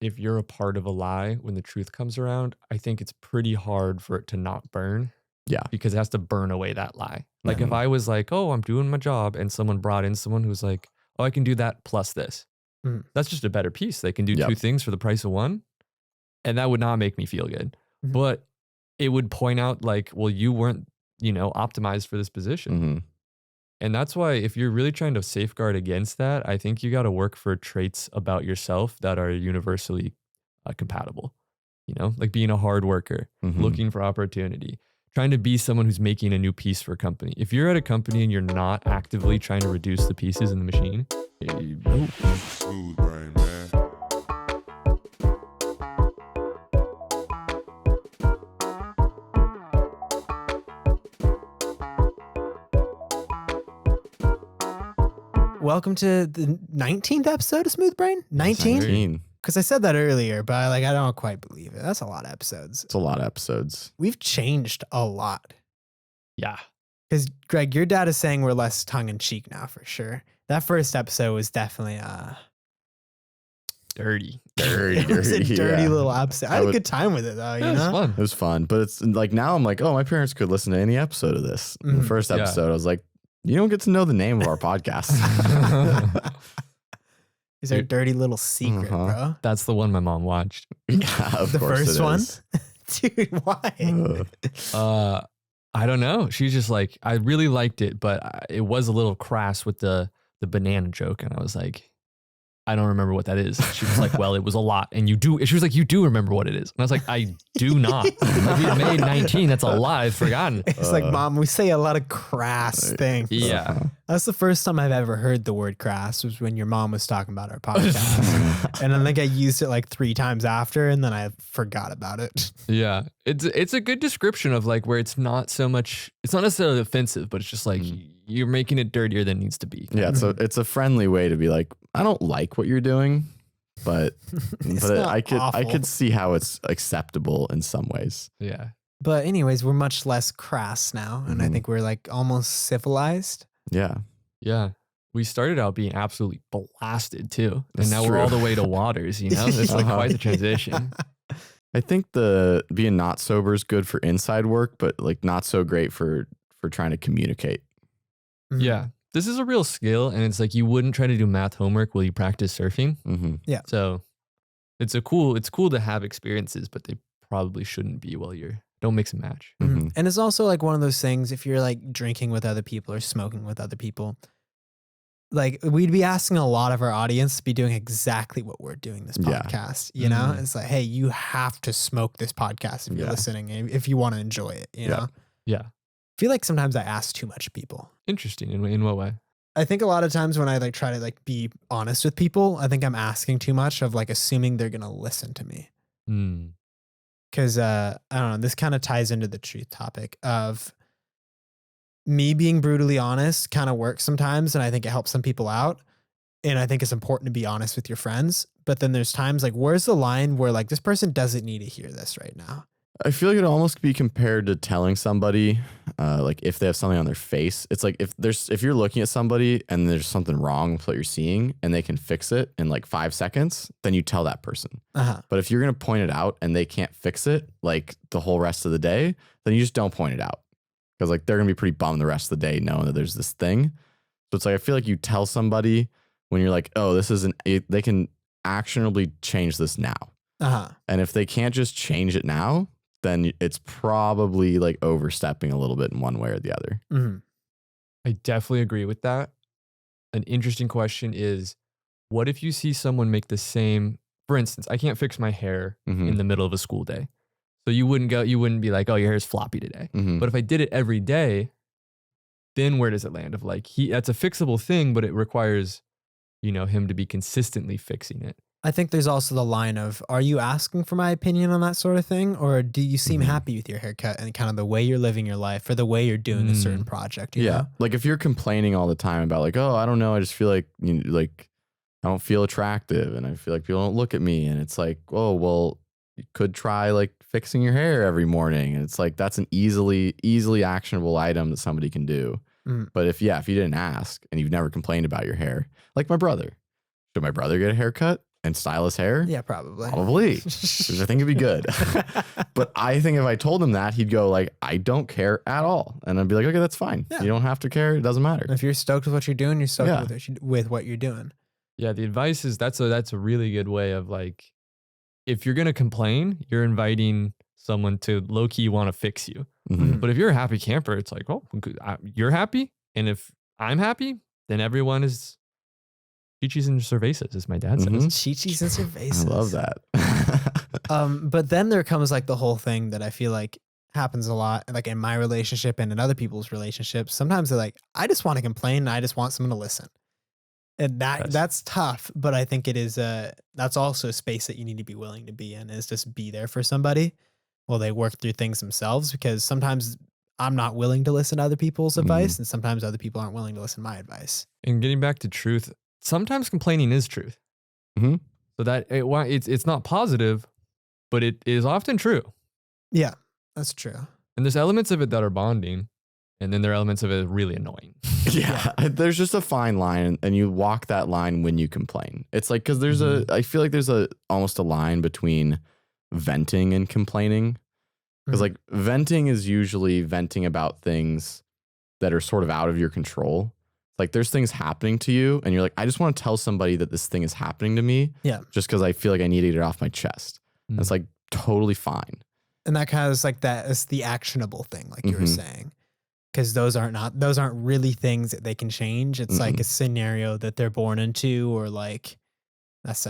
if you're a part of a lie when the truth comes around, I think it's pretty hard for it to not burn Yeah. because it has to burn away that lie. Like if Mhm. I was like, oh, I'm doing my job and someone brought in someone who's like, oh, I can do that plus this. Mhm. That's just a better piece. They can do Yep. two things for the price of one. And that would not make me feel good. Mhm. But it would point out like, well, you weren't, optimized for this position. Mhm. And that's why if you're really trying to safeguard against that, I think you got to work for traits about yourself that are universally compatible. Like being a hard worker, Mhm. looking for opportunity, trying to be someone who's making a new piece for a company. If you're at a company and you're not actively trying to reduce the pieces in the machine, nope. Smooth brain, man. Welcome to the 19th episode of Smooth Brain. 19? 19. Because I said that earlier, but I don't quite believe it. That's a lot of episodes. It's a lot of episodes. We've changed a lot. Yeah. Because Greg, your dad is saying we're less tongue in cheek now for sure. That first episode was definitely Dirty. it was a dirty yeah. little episode. I had a good time with it though. Yeah, it's fun. It was fun, but it's like now I'm like, oh, my parents could listen to any episode of this. The Mhm. first Yeah. episode, I was like, you don't get to know the name of our podcast. Is our dirty little secret, bro? That's the one my mom watched. Yeah, of The course first it one? is. Dude, why? I don't know. She's just like, I really liked it, but it was a little crass with the banana joke. And I was like, I don't remember what that is. She was like, well, it was a lot. And she was like, you do remember what it is. And I was like, I do not. Like, we made 19. That's a lot. I've forgotten. It's like, Mom, we say a lot of crass things. Yeah. That's the first time I've ever heard the word crass was when your mom was talking about our podcast. And I think I used it like 3 times after, and then I forgot about it. Yeah. It's a good description of like where it's not necessarily offensive, but it's just like you're making it dirtier than it needs to be. Yeah, it's a friendly way to be like, I don't like what you're doing, but not I awful. could see how it's acceptable in some ways. Yeah. But anyways, we're much less crass now, and I Mhm. think we're like almost civilized. Yeah. Yeah. We started out being absolutely blasted too. That's and now we're true. all the way to waters, It's like quite the transition. I think the being not sober is good for inside work, but like not so great for trying to communicate. Mhm. Yeah. This is a real skill. And it's like you wouldn't try to do math homework while you practice surfing. Mm-hmm. So it's cool to have experiences, but they probably shouldn't be while don't mix and match. Mhm. Mm-hmm. And it's also like one of those things, if you're like drinking with other people or smoking with other people, like we'd be asking a lot of our audience to be doing exactly what we're doing this Yeah. podcast. You know, Mhm. it's like, hey, you have to smoke this podcast if you're Yeah. listening, if you want to enjoy it, you Yeah. know? Yeah. I feel like sometimes I ask too much of people. Interesting. In what way? I think a lot of times when I like try to like be honest with people, I think I'm asking too much of like assuming they're going to listen to me. Hmm. Cause I don't know, this kind of ties into the truth topic of me being brutally honest kind of works sometimes. And I think it helps some people out. And I think it's important to be honest with your friends. But then there's times like, where's the line where like this person doesn't need to hear this right now? I feel like it'd almost be compared to telling somebody, like if they have something on their face. It's like if you're looking at somebody and there's something wrong with what you're seeing and they can fix it in like 5 seconds, then you tell that person. Uh-huh. But if you're gonna point it out and they can't fix it like the whole rest of the day, then you just don't point it out because like they're gonna be pretty bummed the rest of the day knowing that there's this thing. So it's like I feel like you tell somebody when you're like, oh, they can actionably change this now. Uh-huh. And if they can't just change it now, then it's probably like overstepping a little bit in one way or the other. Mm-hmm. I definitely agree with that. An interesting question is, what if you see someone make the same, for instance, I can't fix my hair Mhm. in the middle of a school day. So you wouldn't be like, oh, your hair is floppy today. Mhm. But if I did it every day, then where does it land? Of like, that's a fixable thing, but it requires, him to be consistently fixing it. I think there's also the line of, are you asking for my opinion on that sort of thing? Or do you seem Mhm. happy with your haircut and kind of the way you're living your life or the way you're doing a certain project? You Yeah. know? Like if you're complaining all the time about like, oh, I don't know, I just feel like, like I don't feel attractive and I feel like people don't look at me. And it's like, oh, well, you could try like fixing your hair every morning. And it's like, that's an easily actionable item that somebody can do. Mm. But if you didn't ask and you've never complained about your hair, like my brother, should my brother get a haircut? and stylus hair? Yeah, probably. Probably. Which I think would be good. But I think if I told him that, he'd go like, I don't care at all. And I'd be like, okay, that's fine. Yeah. You don't have to care. It doesn't matter. If you're stoked with what you're doing, you're stoked Yeah. with what you're doing. Yeah, the advice is that's a really good way of like, if you're gonna complain, you're inviting someone to low key want to fix you. Mhm. But if you're a happy camper, it's like, oh, you're happy, and if I'm happy, then everyone is chichis and cervezas, as my dad says. Mhm. Chichis and cervezas. I love that. But then there comes like the whole thing that I feel like happens a lot, like in my relationship and in other people's relationships. Sometimes they're like, I just want to complain and I just want someone to listen. And Yes. that's tough, but I think it is that's also a space that you need to be willing to be in, is just be there for somebody while they work through things themselves, because sometimes I'm not willing to listen to other people's advice, and sometimes other people aren't willing to listen to my advice. And getting back to truth, sometimes complaining is truth. Mhm. So that it's not positive, but it is often true. Yeah, that's true. And there's elements of it that are bonding, and then there are elements of it really annoying. Yeah, there's just a fine line, and you walk that line when you complain. It's like, because there's I feel like there's almost a line between venting and complaining. Because like venting is usually venting about things that are sort of out of your control. Like there's things happening to you, and you're like, I just want to tell somebody that this thing is happening to me. Yeah. Just because I feel like I need to get it off my chest. And it's like totally fine. And that kind of is like that is the actionable thing, like you were saying. Because those aren't really things that they can change. It's like a scenario that they're born into, or like that's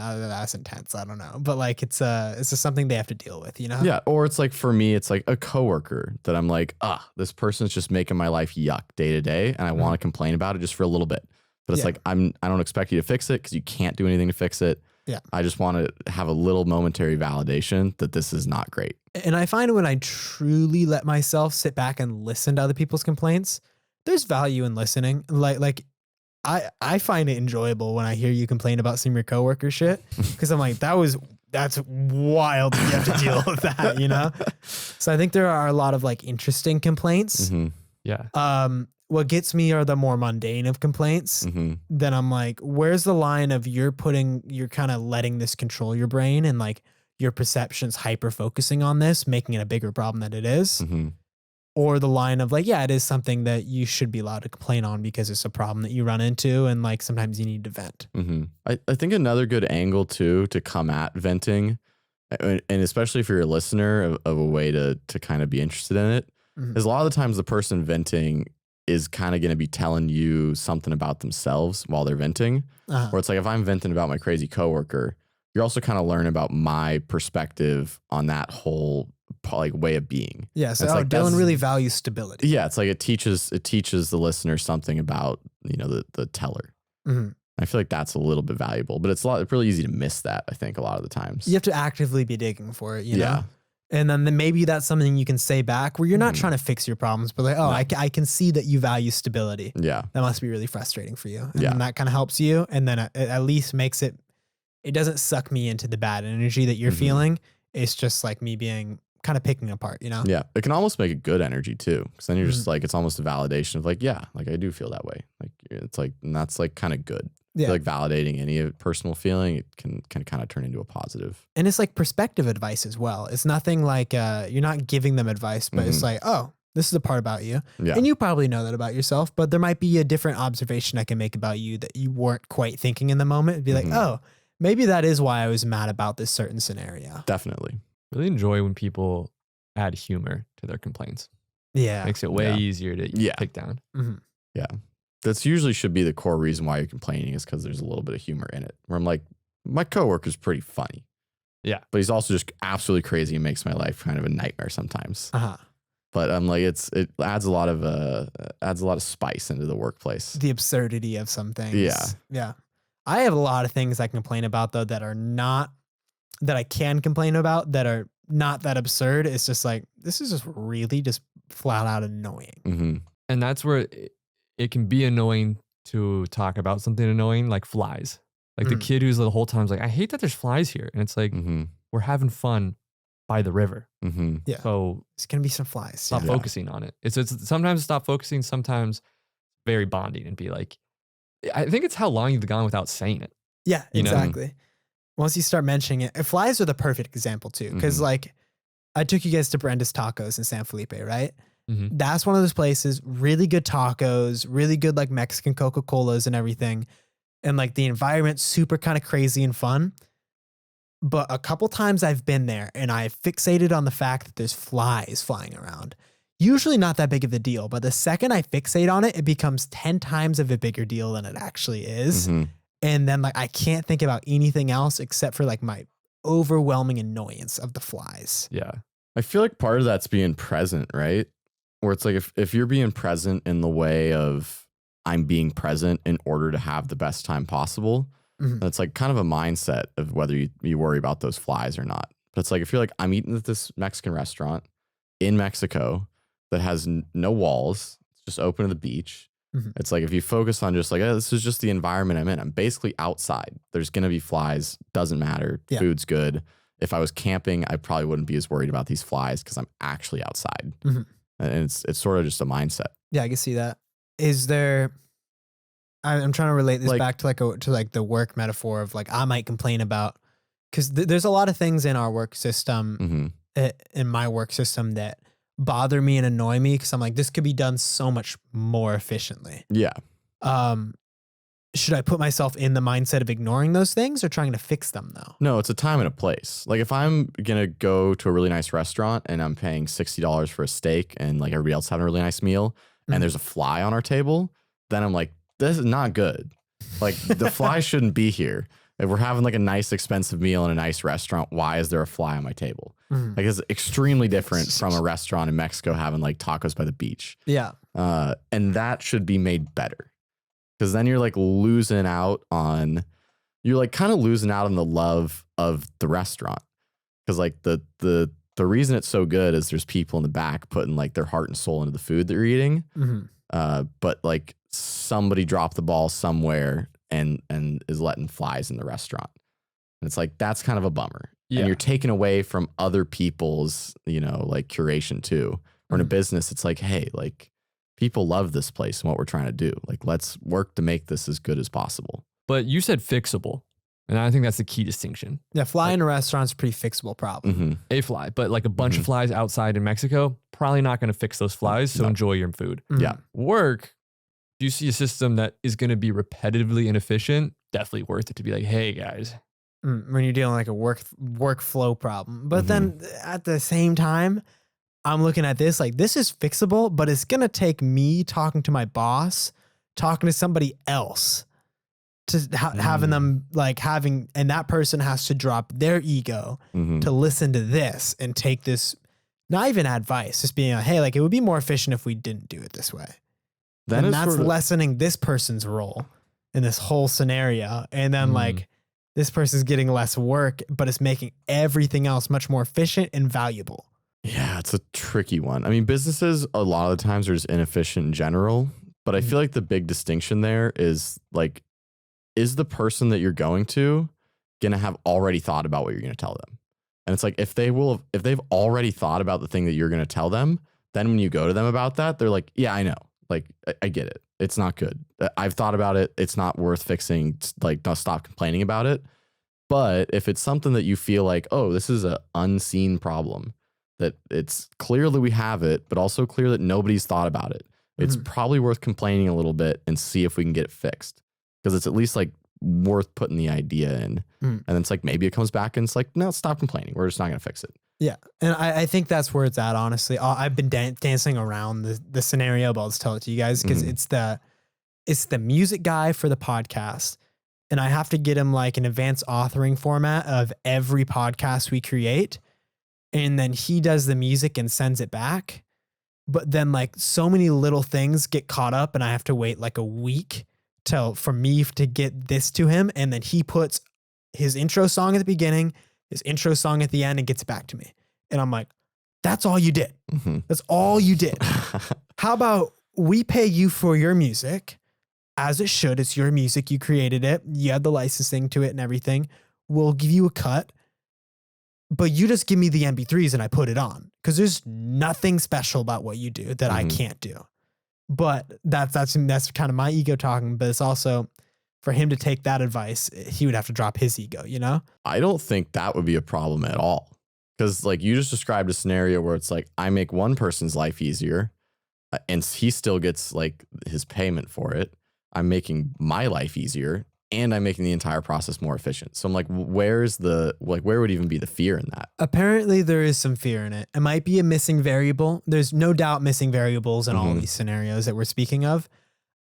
intense. I don't know, but like it's just something they have to deal with, you know? Yeah. Or it's like, for me, it's like a coworker that I'm like, this person's just making my life yuck day to day, and I want to complain about it just for a little bit. But it's like, I don't expect you to fix it because you can't do anything to fix it. Yeah. I just want to have a little momentary validation that this is not great. And I find when I truly let myself sit back and listen to other people's complaints, there's value in listening. Like I find it enjoyable when I hear you complain about some of your coworker shit, because I'm like, that's wild that you have to deal with that, you know? So I think there are a lot of like interesting complaints. Yeah. What gets me are the more mundane of complaints. Then I'm like, where's the line of you're kind of letting this control your brain, and like your perception's hyper focusing on this, making it a bigger problem than it is. Or the line of like, yeah, it is something that you should be allowed to complain on because it's a problem that you run into, and like sometimes you need to vent. I think another good angle too to come at venting, and especially for your listener, of a way to kind of be interested in it, is a lot of the times the person venting is kind of going to be telling you something about themselves while they're venting. Or it's like, if I'm venting about my crazy coworker, you're also kind of learning about my perspective on that whole like way of being. Yeah. So like, Dylan really values stability. Yeah. It's like it teaches the listener something about, the teller. I feel like that's a little bit valuable, but it's really easy to miss that, I think, a lot of the times. You have to actively be digging for it, you know? Yeah. And then maybe that's something you can say back where you're not trying to fix your problems, but like, I can see that you value stability. Yeah. That must be really frustrating for you. And Yeah. then that kind of helps you. And then it at least makes it doesn't suck me into the bad energy that you're feeling. It's just like me being kind of picking apart, you know? Yeah. It can almost make it good energy too. Cause then you're just like, it's almost a validation of like, yeah, like I do feel that way. Like it's like, and that's like kind of good. Yeah. Like validating any personal feeling, it can kind of turn into a positive. And it's like perspective advice as well. It's nothing like you're not giving them advice, but it's like, oh, this is a part about you. Yeah. And you probably know that about yourself, but there might be a different observation I can make about you that you weren't quite thinking in the moment. It'd be like, oh, maybe that is why I was mad about this certain scenario. Definitely. Really enjoy when people add humor to their complaints. Yeah. Makes it way easier to take down. Yeah. That's usually should be the core reason why you're complaining, is because there's a little bit of humor in it. Where I'm like, my coworker's pretty funny. Yeah. But he's also just absolutely crazy and makes my life kind of a nightmare sometimes. Uh-huh. But I'm like, it adds a lot of spice into the workplace. The absurdity of some things. Yeah. Yeah. I have a lot of things I complain about though that I can complain about that are not that absurd. It's just like, this is just really just flat out annoying. And that's where it can be annoying to talk about something annoying, like flies. Like the kid who's the whole time like, I hate that there's flies here. And it's like, we're having fun by the river. Yeah. So it's going to be some flies. stop focusing on it. It's sometimes stop focusing, sometimes very bonding, and be like, I think it's how long you've gone without saying it. Yeah, You know? exactly. once you start mentioning it, flies are the perfect example too. Cause Mhm. like I took you guys to Brenda's Tacos in San Felipe, right? Mhm. That's one of those places, really good tacos, really good like Mexican Coca-Colas and everything. And like the environment, super kind of crazy and fun. But a couple times I've been there and I fixated on the fact that there's flies flying around. Usually not that big of a deal, but the second I fixate on it, it becomes 10 times of a bigger deal than it actually is. Mhm. And then like I can't think about anything else except for like my overwhelming annoyance of the flies. Yeah. I feel like part of that's being present, right? Where it's like if you're being present in the way of I'm being present in order to have the best time possible, Mhm. that's like kind of a mindset of whether you worry about those flies or not. But it's like if you're like, I'm eating at this Mexican restaurant in Mexico that has no walls, it's just open to the beach. Mhm. It's like if you focus on just like, oh, this is just the environment I'm in. I'm basically outside. There's gonna be flies. Doesn't matter. Yeah. Food's good. If I was camping, I probably wouldn't be as worried about these flies because I'm actually outside. Mhm. And it's sort of just a mindset. Yeah, I can see that. Is there? I'm trying to relate this Like- back to like the work metaphor of like I might complain about because there's a lot of things in our work system, Hmm. in my work system that bother me and annoy me because I'm like this could be done so much more efficiently. Yeah. Should I put myself in the mindset of ignoring those things or trying to fix them though? No, it's a time and a place. Like if I'm gonna go to a really nice restaurant and I'm paying $60 for a steak and like everybody else having a really nice meal Mhm. and there's a fly on our table, then I'm like, this is not good. Like the fly shouldn't be here. If we're having like a nice expensive meal in a nice restaurant, why is there a fly on my table? Mhm. Like it's extremely different from a restaurant in Mexico having like tacos by the beach. Yeah. And that should be made better. Because then you're like you're like kind of losing out on the love of the restaurant. Because like the reason it's so good is there's people in the back putting like their heart and soul into the food that you're eating. Mm-hmm. But like somebody dropped the ball somewhere and is letting flies in the restaurant. And it's like, that's kind of a bummer. Yeah. And you're taking away from other people's, like curation too. Or in a Mhm. business, it's like, hey, like people love this place and what we're trying to do. Like, let's work to make this as good as possible. But you said fixable. And I think that's the key distinction. Yeah, fly in a restaurant's a pretty fixable problem. Mm-hmm. A fly, but like a bunch of flies outside in Mexico, probably not going to fix those flies. So No. enjoy your food. Mhm. Yeah. Work, do you see a system that is going to be repetitively inefficient? Definitely worth it to be like, hey guys. When you're dealing like a workflow problem. But then at the same time, I'm looking at this like this is fixable, but it's going to take me talking to my boss, talking to somebody else to having them like and that person has to drop their ego Mm-hmm. to listen to this and take this, not even advice, just being like, hey, like it would be more efficient if we didn't do it this way. And that's lessening this person's role in this whole scenario. And then like this person's getting less work, but it's making everything else much more efficient and valuable. Yeah, it's a tricky one. I mean, businesses a lot of the times are just inefficient in general, but I feel like the big distinction there is like, is the person that you're going to have already thought about what you're going to tell them? And it's like, if they've already thought about the thing that you're going to tell them, then when you go to them about that, they're like, yeah, I know. Like, I get it. It's not good. I've thought about it. It's not worth fixing. Like, don't stop complaining about it. But if it's something that you feel like, oh, this is an unseen problem, that it's clear that we have it, but also clear that nobody's thought about it, it's probably worth complaining a little bit and see if we can get it fixed. Because it's at least like worth putting the idea in. And then it's like, maybe it comes back and it's like, no, stop complaining. We're just not going to fix it. Yeah. And I think that's where it's at, honestly. I've been dancing around the scenario, but I'll just tell it to you guys because it's the music guy for the podcast. And I have to get him like an advanced authoring format of every podcast we create. And then he does the music and sends it back. But then like so many little things get caught up and I have to wait like a week for me to get this to him. And then he puts his intro song at the beginning, his intro song at the end, and gets it back to me. And I'm like, that's all you did. That's all you did. How about we pay you for your music as it should? It's your music. You created it. You had the licensing to it and everything. We'll give you a cut, but you just give me the MP3s and I put it on because there's nothing special about what you do that I can't do. But that's kind of my ego talking, but it's also for him to take that advice, he would have to drop his ego, you know? I don't think that would be a problem at all. Because like you just described a scenario where it's like I make one person's life easier and he still gets like his payment for it. I'm making my life easier and I'm making the entire process more efficient. So I'm like, where would even be the fear in that? Apparently there is some fear in it. It might be a missing variable. There's no doubt missing variables in all of these scenarios that we're speaking of.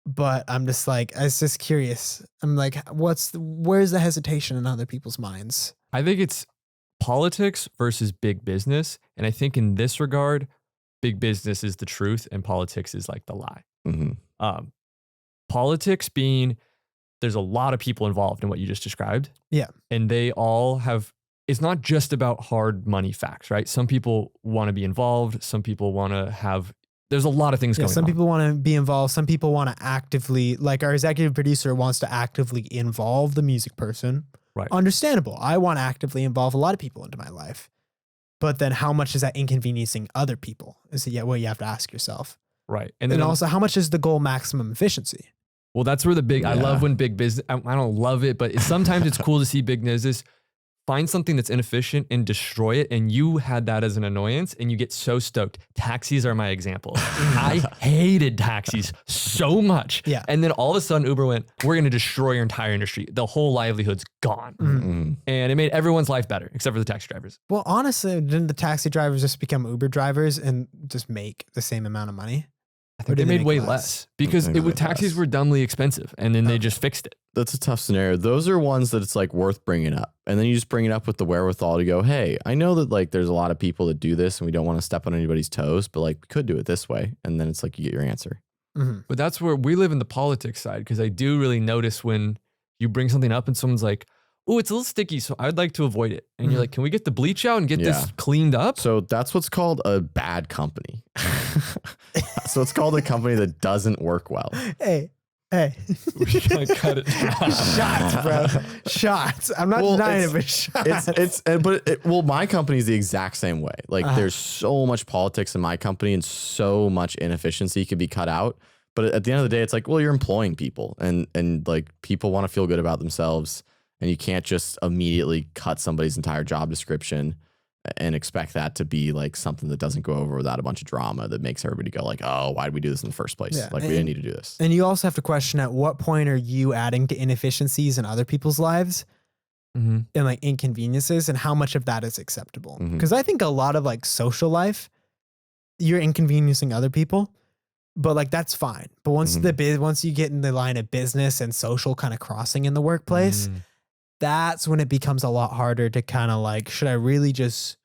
But I'm just like, I was just curious. I'm like, where's the hesitation in other people's minds? I think it's politics versus big business. And I think in this regard, big business is the truth and politics is like the lie. Politics being, there's a lot of people involved in what you just described. Yeah. And they all have, it's not just about hard money facts, right? Some people want to be involved. Some people want to have, there's a lot of things going on. Some people want to be involved. Some people want to actively, like our executive producer wants to actively involve the music person. Right. Understandable. I want to actively involve a lot of people into my life. But then how much is that inconveniencing other people? Is what you have to ask yourself. Right. And then also, how much is the goal maximum efficiency? Well, that's where I love when big business, I don't love it, but sometimes it's cool to see big business find something that's inefficient and destroy it. And you had that as an annoyance and you get so stoked. Taxis are my example. I hated taxis so much. Yeah. And then all of a sudden Uber went, we're going to destroy your entire industry. The whole livelihood's gone. And it made everyone's life better, except for the taxi drivers. Well, honestly, didn't the taxi drivers just become Uber drivers and just make the same amount of money? I think they made way less because taxis were dumbly expensive and then they just fixed it. That's a tough scenario. Those are ones that it's like worth bringing up. And then you just bring it up with the wherewithal to go, hey, I know that like there's a lot of people that do this and we don't want to step on anybody's toes, but like we could do it this way. And then it's like you get your answer. But that's where we live in the politics side, because I do really notice when you bring something up and someone's like, oh, it's a little sticky, so I'd like to avoid it. And you're like, can we get the bleach out and get this cleaned up? So that's what's called a bad company. So it's called a company that doesn't work well. Hey. We gotta cut it. Shots, bro. Shots. I'm not denying it, but shots. Well, my company is the exact same way. Like there's so much politics in my company and so much inefficiency could be cut out. But at the end of the day, it's like, well, you're employing people and like people want to feel good about themselves. And you can't just immediately cut somebody's entire job description and expect that to be like something that doesn't go over without a bunch of drama that makes everybody go like, oh, why did we do this in the first place? Like we didn't need to do this. And you also have to question at what point are you adding to inefficiencies in other people's lives and like inconveniences, and how much of that is acceptable? Because I think a lot of like social life, you're inconveniencing other people, but like that's fine. But once once you get in the line of business and social kind of crossing in the workplace, that's when it becomes a lot harder to kind of like, should I really just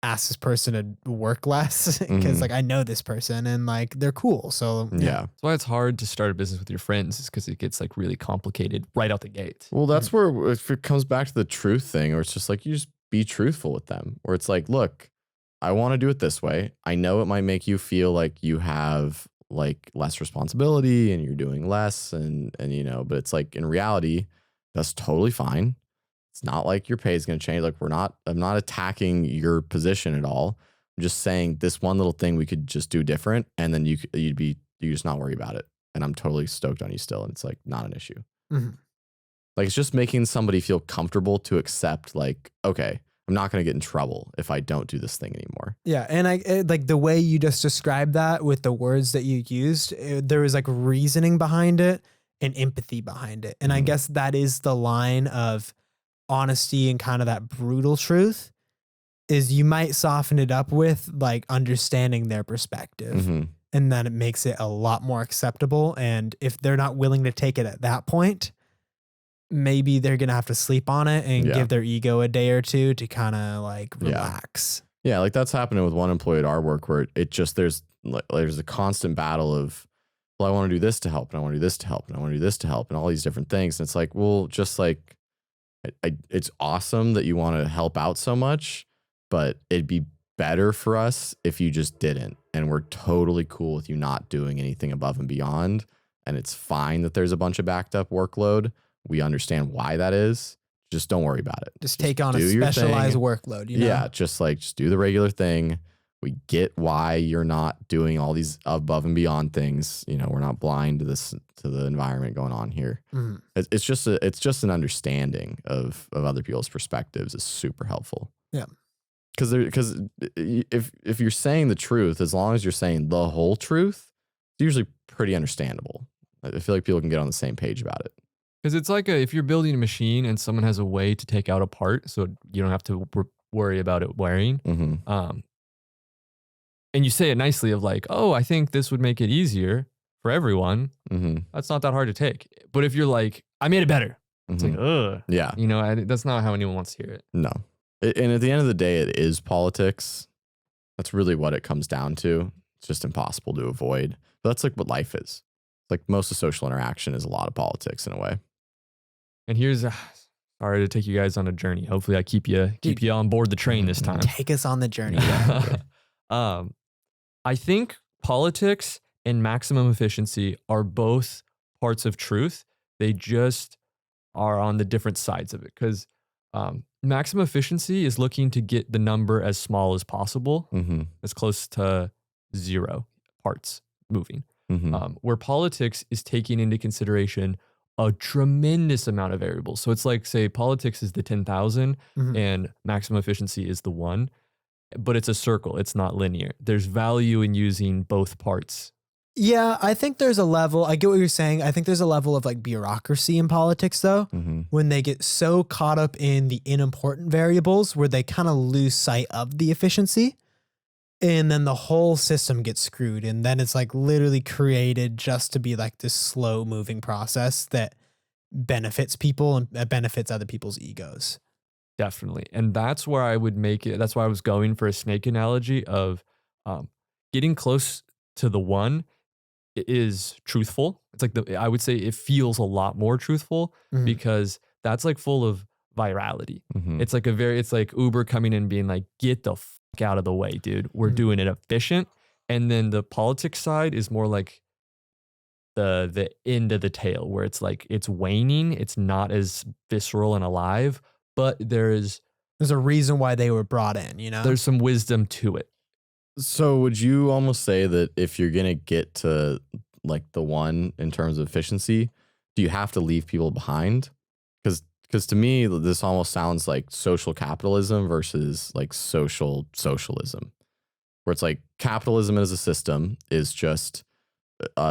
ask this person to work less? Because like I know this person and like they're cool. So yeah. That's why it's hard to start a business with your friends, is because it gets like really complicated right out the gate. Well, that's where if it comes back to the truth thing, or it's just like you just be truthful with them, where it's like, look, I want to do it this way. I know it might make you feel like you have like less responsibility and you're doing less and you know, but it's like in reality, that's totally fine. It's not like your pay is going to change. Like I'm not attacking your position at all. I'm just saying this one little thing we could just do different. And then you just not worry about it. And I'm totally stoked on you still. And it's like not an issue. Like it's just making somebody feel comfortable to accept like, okay, I'm not going to get in trouble if I don't do this thing anymore. Yeah. And like the way you just described that with the words that you used, there was like reasoning behind it and empathy behind it. And I guess that is the line of honesty and kind of that brutal truth, is you might soften it up with like understanding their perspective. And then it makes it a lot more acceptable. And if they're not willing to take it at that point, maybe they're going to have to sleep on it and give their ego a day or two to kind of like relax. Yeah. Like that's happening with one employee at our work where it just, there's a constant battle of, well, I want to do this to help, and I want to do this to help, and I want to do this to help, and all these different things. And it's like, well, just like, it's awesome that you want to help out so much, but it'd be better for us if you just didn't. And we're totally cool with you not doing anything above and beyond. And it's fine that there's a bunch of backed up workload. We understand why that is. Just don't worry about it. Just take on a specialized workload. You know? Yeah. Just do the regular thing. We get why you're not doing all these above and beyond things. You know, we're not blind to the environment going on here. Mhm. It's just an understanding of other people's perspectives is super helpful. Yeah. Because if you're saying the truth, as long as you're saying the whole truth, it's usually pretty understandable. I feel like people can get on the same page about it. Because it's like if you're building a machine and someone has a way to take out a part so you don't have to worry about it wearing. Mm-hmm. And you say it nicely of like, oh, I think this would make it easier for everyone. Mm-hmm. That's not that hard to take. But if you're like, I made it better. It's like, ugh. Yeah. You know, that's not how anyone wants to hear it. No. And at the end of the day, it is politics. That's really what it comes down to. It's just impossible to avoid. But that's like what life is. Like most of social interaction is a lot of politics in a way. And here's, sorry to take you guys on a journey. Hopefully I keep you on board the train this time. Take us on the journey. I think politics and maximum efficiency are both parts of truth. They just are on the different sides of it. Because maximum efficiency is looking to get the number as small as possible, as close to 0 parts moving. Where politics is taking into consideration a tremendous amount of variables. So it's like, say, politics is the 10,000 and maximum efficiency is the 1, but it's a circle. It's not linear. There's value in using both parts. Yeah, I think there's a level, I get what you're saying. I think there's a level of like bureaucracy in politics though, when they get so caught up in the unimportant variables where they kind of lose sight of the efficiency. And then the whole system gets screwed. And then it's like literally created just to be like this slow moving process that benefits people and benefits other people's egos. Definitely. And that's where I would make it. That's why I was going for a snake analogy of getting close to the 1 is truthful. It's like I would say it feels a lot more truthful because that's like full of virality. It's like it's like Uber coming in and being like, get the fuck out of the way, dude. We're doing it efficient. And then the politics side is more like the end of the tail where it's like it's waning. It's not as visceral and alive, but there's a reason why they were brought in, you know? There's some wisdom to it. So would you almost say that if you're going to get to like the 1 in terms of efficiency, do you have to leave people behind? Because to me, this almost sounds like social capitalism versus like socialism, where it's like capitalism as a system is just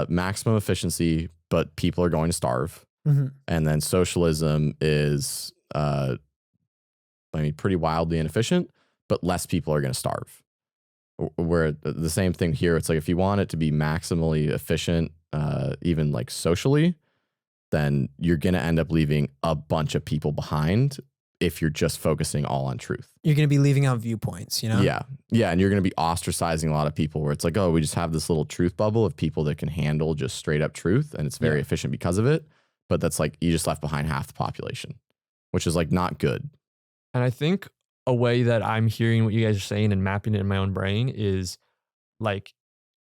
maximum efficiency, but people are going to starve. And then socialism is, pretty wildly inefficient, but less people are going to starve. Where the same thing here, it's like if you want it to be maximally efficient, even like socially, then you're going to end up leaving a bunch of people behind if you're just focusing all on truth. You're going to be leaving out viewpoints, you know? Yeah. Yeah. And you're going to be ostracizing a lot of people where it's like, oh, we just have this little truth bubble of people that can handle just straight up truth. And it's very efficient because of it. But that's like, you just left behind half the population, which is like not good. And I think a way that I'm hearing what you guys are saying and mapping it in my own brain is like,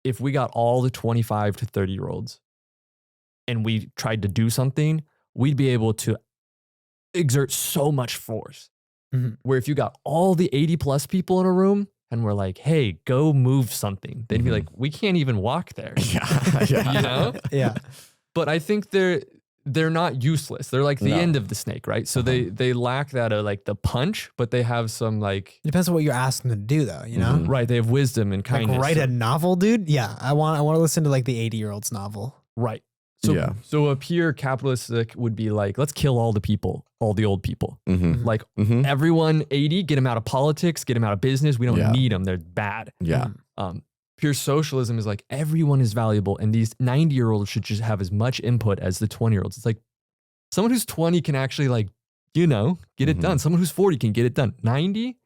if we got all the 25 to 30-year-olds and we tried to do something, we'd be able to exert so much force. Where if you got all the 80 plus people in a room and we're like, hey, go move something, they'd be like, we can't even walk there. Yeah. You know? Yeah. But I think they're not useless. They're like the end of the snake, right? So they lack that like the punch, but they have some like. It depends on what you're asking them to do, though. You know, right? They have wisdom and kindness. Like write a novel, dude. Yeah, I want to listen to like the 80-year-old's novel. Right. So a pure capitalistic would be like, let's kill all the people, all the old people. Like everyone 80, get them out of politics, get them out of business. We don't need them. They're bad. Yeah. Pure socialism is like everyone is valuable and these 90-year-olds should just have as much input as the 20-year-olds. It's like someone who's 20 can actually like, you know, get it done. Someone who's 40 can get it done. 90,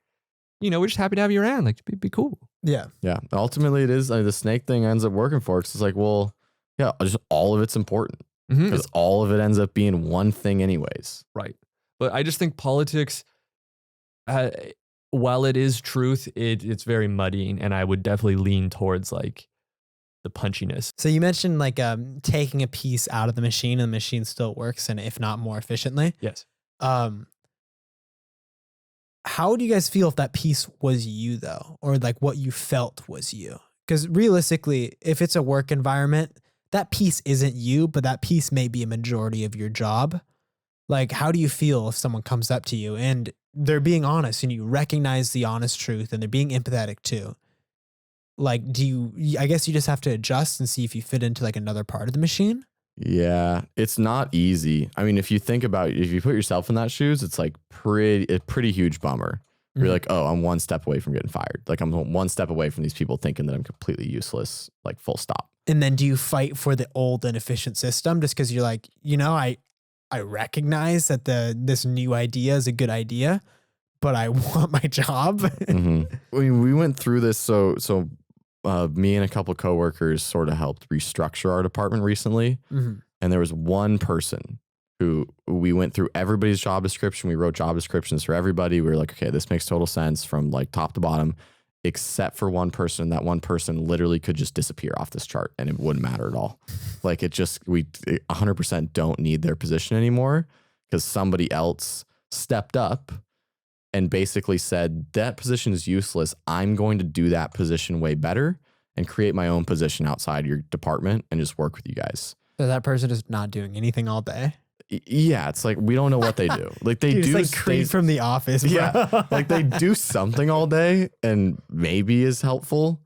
you know, we're just happy to have you around. Like, be cool. Yeah. Yeah. Ultimately, it is the snake thing ends up working for it. It's like, well, yeah, just all of it's important because all of it ends up being one thing anyways. Right. But I just think politics, while it is truth, it's very muddying, and I would definitely lean towards like the punchiness. So you mentioned like taking a piece out of the machine and the machine still works, and if not more efficiently. Yes. How do you guys feel if that piece was you though, or like what you felt was you? Because realistically, if it's a work environment, that piece isn't you, but that piece may be a majority of your job. Like, how do you feel if someone comes up to you and they're being honest and you recognize the honest truth and they're being empathetic too? Like, I guess you just have to adjust and see if you fit into like another part of the machine. Yeah, it's not easy. I mean, if you think about, if you put yourself in that shoes, it's like a pretty huge bummer. You're like, oh, I'm one step away from getting fired. Like, I'm one step away from these people thinking that I'm completely useless, like full stop. And then do you fight for the old and efficient system just because you're like, I recognize that this new idea is a good idea, but I want my job. We went through this. So me and a couple of coworkers sort of helped restructure our department recently. And there was one person who we went through everybody's job description. We wrote job descriptions for everybody. We were like, okay, this makes total sense from like top to bottom, except for one person. That one person literally could just disappear off this chart and it wouldn't matter at all. Like we 100% don't need their position anymore because somebody else stepped up and basically said, that position is useless. I'm going to do that position way better and create my own position outside your department and just work with you guys. So that person is not doing anything all day. Yeah, it's like we don't know what they do. Like they Dude, do it's like Creed from The Office. Bro. Yeah, like they do something all day and maybe is helpful,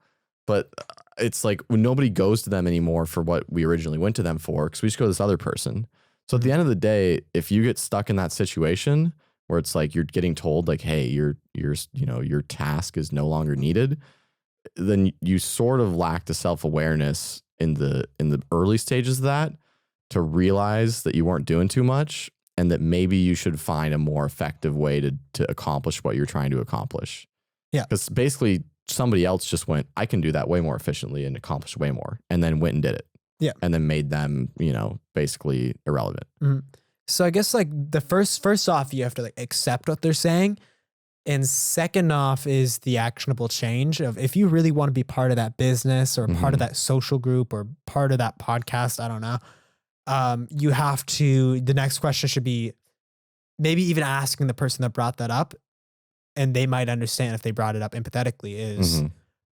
but it's like when nobody goes to them anymore for what we originally went to them for, because we just go to this other person. So at the end of the day, if you get stuck in that situation where it's like you're getting told like, hey, your task is no longer needed, then you sort of lack the self-awareness in the early stages of that to realize that you weren't doing too much and that maybe you should find a more effective way to accomplish what you're trying to accomplish. Yeah. Because basically somebody else just went, I can do that way more efficiently and accomplish way more, and then went and did it. Yeah. And then made them, basically irrelevant. So I guess like the first off, you have to like accept what they're saying. And second off is the actionable change of if you really want to be part of that business or part of that social group or part of that podcast, I don't know. You have to, the next question should be maybe even asking the person that brought that up, and they might understand if they brought it up empathetically is,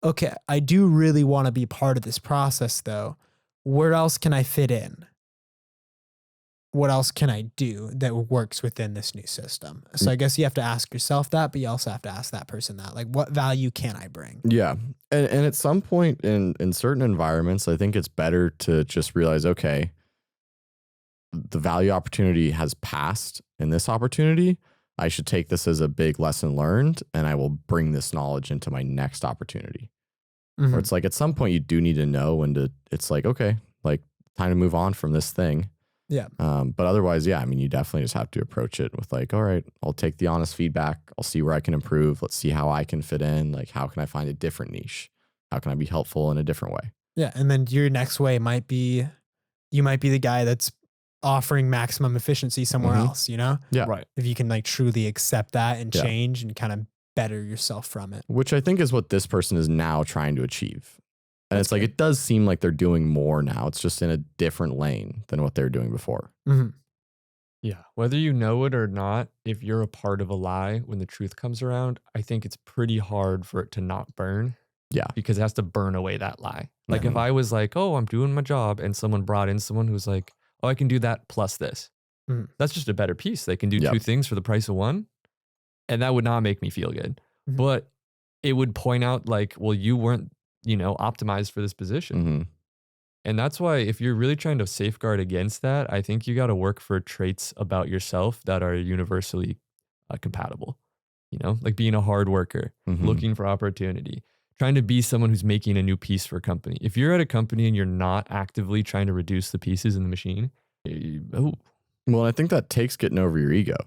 okay, I do really want to be part of this process though. Where else can I fit in? What else can I do that works within this new system? So I guess you have to ask yourself that, but you also have to ask that person that, like, what value can I bring? Yeah. And at some point in certain environments, I think it's better to just realize, okay, the value opportunity has passed in this opportunity. I should take this as a big lesson learned, and I will bring this knowledge into my next opportunity. Or it's like at some point you do need to know when to, it's like, okay, like time to move on from this thing. Yeah. But otherwise, yeah, I mean, you definitely just have to approach it with like, all right, I'll take the honest feedback. I'll see where I can improve. Let's see how I can fit in. Like, how can I find a different niche? How can I be helpful in a different way? Yeah. And then your next way might be, you might be the guy that's offering maximum efficiency somewhere else, Yeah. Right. If you can like truly accept that and change and kind of better yourself from it. Which I think is what this person is now trying to achieve. And it's like, it does seem like they're doing more now. It's just in a different lane than what they were doing before. Yeah. Whether you know it or not, if you're a part of a lie when the truth comes around, I think it's pretty hard for it to not burn. Yeah. Because it has to burn away that lie. Like if I was like, oh, I'm doing my job, and someone brought in someone who's like, oh, I can do that plus this. That's just a better piece. They can do two things for the price of one. And that would not make me feel good. But it would point out like, well, you weren't, optimized for this position. And that's why if you're really trying to safeguard against that, I think you got to work for traits about yourself that are universally compatible. Like being a hard worker, looking for opportunity, trying to be someone who's making a new piece for a company. If you're at a company and you're not actively trying to reduce the pieces in the machine, Well, I think that takes getting over your ego.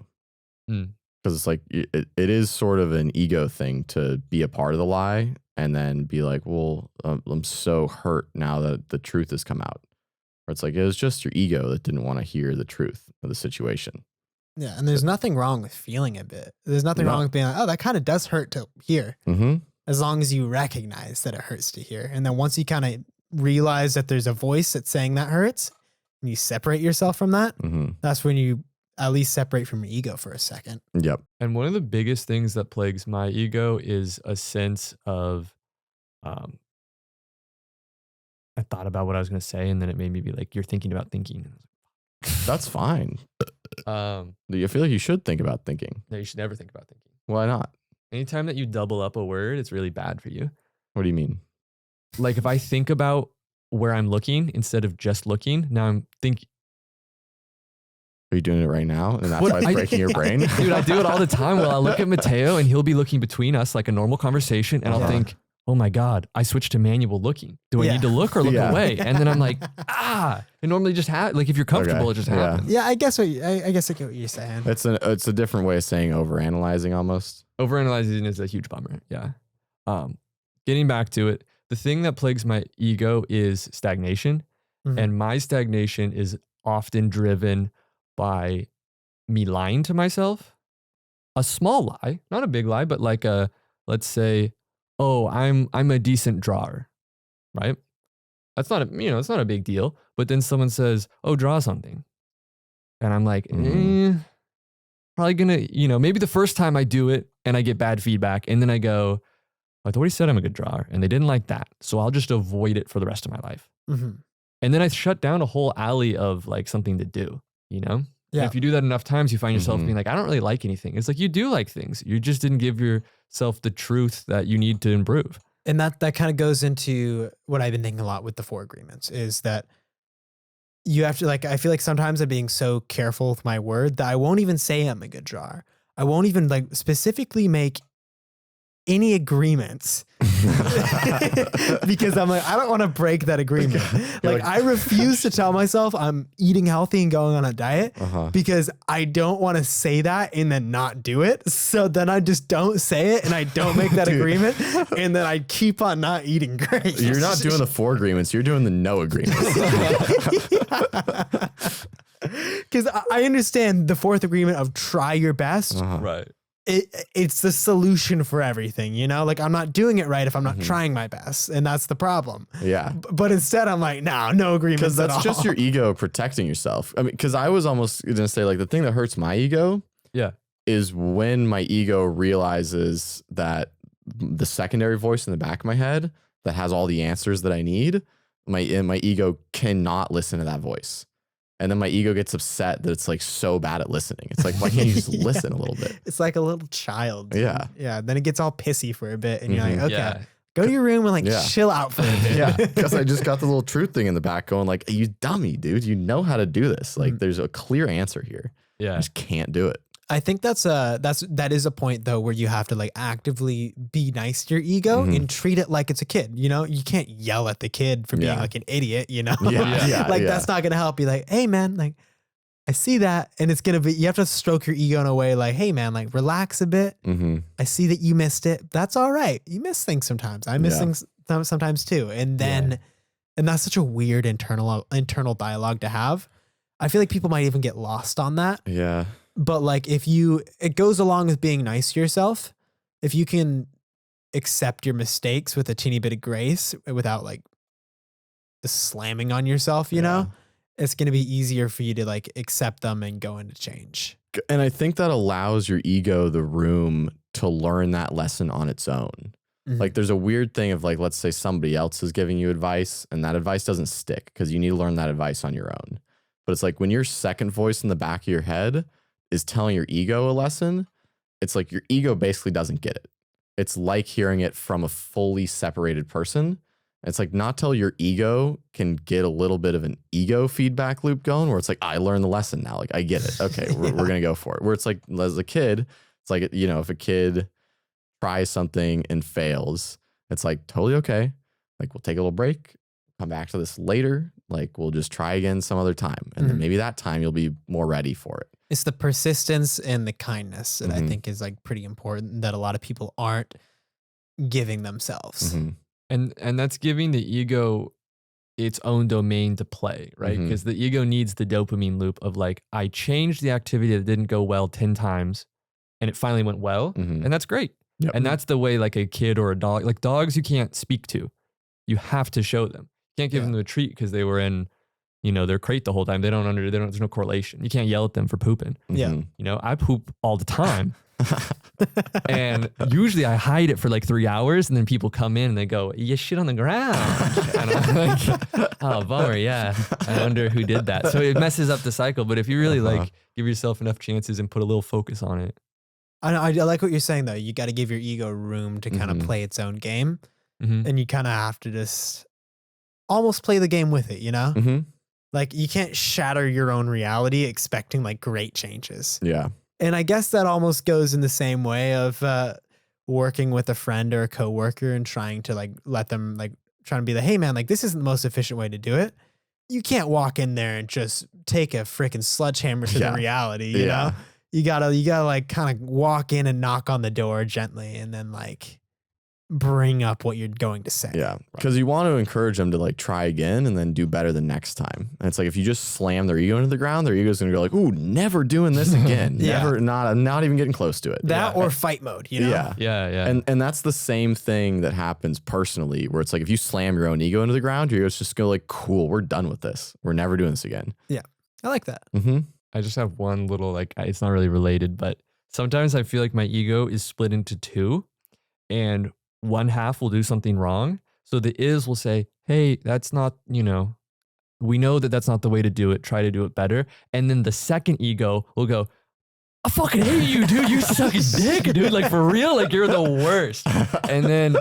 Because it's like, it is sort of an ego thing to be a part of the lie and then be like, well, I'm so hurt now that the truth has come out. Or it's like, it was just your ego that didn't want to hear the truth of the situation. Yeah. And there's nothing wrong with feeling a bit. There's nothing wrong with being like, oh, that kind of does hurt to hear. As long as you recognize that it hurts to hear. And then once you kind of realize that there's a voice that's saying that hurts, and you separate yourself from that, that's when you at least separate from your ego for a second. Yep. And one of the biggest things that plagues my ego is a sense of, I thought about what I was going to say, and then it made me be like, you're thinking about thinking. That's fine. I feel like you should think about thinking. No, you should never think about thinking. Why not? Anytime that you double up a word, it's really bad for you. What do you mean? Like if I think about where I'm looking instead of just looking, now I'm thinking. Are you doing it right now? And that's why it's breaking your brain? Dude, I do it all the time. Well, I'll look at Mateo and he'll be looking between us like a normal conversation. And I'll think, oh my God, I switched to manual looking. Do I need to look or look away? And then I'm like, it normally just happens. Like if you're comfortable, it just happens. Yeah, I guess I get what you're saying. It's a different way of saying overanalyzing almost. Overanalyzing is a huge bummer. Yeah. Getting back to it, the thing that plagues my ego is stagnation. Mhm. And my stagnation is often driven by me lying to myself. A small lie, not a big lie, but like let's say, oh, I'm a decent drawer, right? That's not it's not a big deal. But then someone says, oh, draw something. And I'm like, probably gonna, maybe the first time I do it and I get bad feedback. And then I go, I already said I'm a good drawer and they didn't like that. So I'll just avoid it for the rest of my life. Mm-hmm. And then I shut down a whole alley of like something to do, Yeah. And if you do that enough times, you find yourself being like, I don't really like anything. It's like, you do like things. You just didn't give yourself the truth that you need to improve. And that kind of goes into what I've been thinking a lot with the 4 agreements is that you have to I feel like sometimes I'm being so careful with my word that I won't even say I'm a good drawer. I won't even specifically make any agreements because I'm like, I don't want to break that agreement. Like I refuse to tell myself I'm eating healthy and going on a diet because I don't want to say that and then not do it. So then I just don't say it and I don't make that agreement. And then I keep on not eating great. You're not doing the 4 agreements. You're doing the no agreements. Because I understand the 4th agreement of try your best. Right. It's the solution for everything, Like I'm not doing it right if I'm not trying my best, and that's the problem. Yeah. But instead, I'm like, no agreements. Because that's just your ego protecting yourself. I mean, because I was almost gonna say like the thing that hurts my ego, is when my ego realizes that the secondary voice in the back of my head that has all the answers that I need, my ego cannot listen to that voice. And then my ego gets upset that it's like so bad at listening. It's like, why can't you just listen a little bit? It's like a little child. Yeah. Yeah. Then it gets all pissy for a bit. And you're like, okay, go to your room and chill out for a bit. Yeah. Because I just got the little truth thing in the back going like, hey, you dummy, dude. You know how to do this. Like there's a clear answer here. Yeah. You just can't do it. I think that is a point though where you have to actively be nice to your ego and treat it like it's a kid. You can't yell at the kid for being like an idiot. That's not gonna help. Be like, hey man, I see that, and it's gonna be. You have to stroke your ego in a way like, hey man, relax a bit. I see that you missed it. That's all right. You miss things sometimes. I miss things sometimes too. And then, and that's such a weird internal dialogue to have. I feel like people might even get lost on that. Yeah. But it goes along with being nice to yourself. If you can accept your mistakes with a teeny bit of grace without slamming on yourself, it's going to be easier for you to accept them and go into change. And I think that allows your ego the room to learn that lesson on its own. There's a weird thing of let's say somebody else is giving you advice and that advice doesn't stick because you need to learn that advice on your own. But it's when your second voice in the back of your head is telling your ego a lesson, it's your ego basically doesn't get it. It's like hearing it from a fully separated person. It's not till your ego can get a little bit of an ego feedback loop going where it's I learned the lesson now. I get it. Okay, we're going to go for it. Where it's as a kid, it's if a kid tries something and fails, it's totally okay. We'll take a little break, come back to this later. We'll just try again some other time. And then maybe that time you'll be more ready for it. It's the persistence and the kindness that I think is pretty important that a lot of people aren't giving themselves. And that's giving the ego its own domain to play, right? Because the ego needs the dopamine loop of I changed the activity that didn't go well 10 times and it finally went well. And that's great. Yep. And that's the way a kid or a dog, dogs you can't speak to. You have to show them. You can't give them a treat because they were in you know, their crate the whole time. There's no correlation. You can't yell at them for pooping. Yeah. Mhm. You know, I poop all the time. And usually I hide it for like 3 hours, and then people come in and they go, "You shit on the ground." And I'm like, "Oh, bummer, yeah. I wonder who did that." So it messes up the cycle. But if you really like give yourself enough chances and put a little focus on it. I like what you're saying though. You got to give your ego room to kind of Mhm. play its own game, Mhm. and you kind of have to just almost play the game with it. You know, Mhm. like you can't shatter your own reality expecting like great changes. Yeah. And I guess that almost goes in the same way of working with a friend or a coworker and trying to like let them like trying to be like, hey man, like this isn't the most efficient way to do it. You can't walk in there and just take a freaking sledgehammer to Yeah. the reality, you Yeah. know? You gotta like kind of walk in and knock on the door gently and then like bring up what you're going to say. Yeah. Because you want to encourage them to like try again and then do better the next time. And it's like if you just slam their ego into the ground, their ego's gonna go like, "Ooh, never doing this again. Yeah. Never, not even getting close to it." That or fight mode, you know? Yeah. Yeah. And that's the same thing that happens personally, where it's like if you slam your own ego into the ground, your ego's just go like, "Cool, we're done with this. We're never doing this again." I like that. Mm-hmm. I just have one little, like, it's not really related, but sometimes I feel like my ego is split into two, and one half will do something wrong. So the is will say, "Hey, that's not, you know, we know that that's not the way to do it. Try to do it better." And then the second ego will go, "I fucking hate you, dude. You suck a dick, dude. Like, for real, like, you're the worst." And then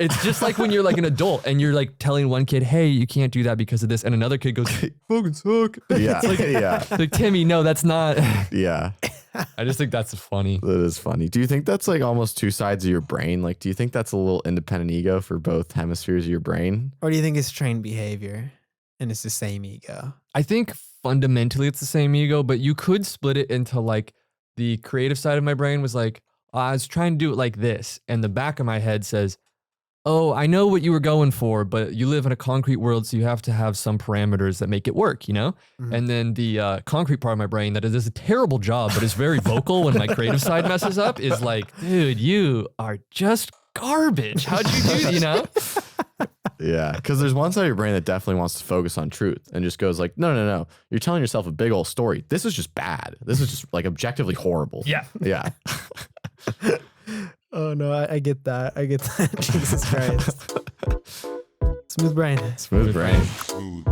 it's just like when you're like an adult and you're like telling one kid, "Hey, you can't do that because of this." And another kid goes, "Fucking suck." Yeah. It's like, Yeah. like, Timmy, no, that's not. Yeah. I just think that's funny. That is funny. Do you think that's like almost two sides of your brain? Like, do you think that's a little independent ego for both hemispheres of your brain? Or do you think it's trained behavior and it's the same ego? I think fundamentally it's the same ego, but you could split it into like the creative side of my brain was like, I was trying to do it like this. And the back of my head says, "Oh, I know what you were going for, but you live in a concrete world, so you have to have some parameters that make it work, you know?" Mhm. And then the concrete part of my brain that does a terrible job, but is very vocal when my creative side messes up is like, "Dude, you are just garbage. How'd you do, you know?" Yeah. Because there's one side of your brain that definitely wants to focus on truth and just goes like, no. You're telling yourself a big old story. This is just bad. This is just like objectively horrible. Yeah. Yeah. Oh no, I get that. I get that. Jesus Christ. Smooth brain. Smooth brain. Smooth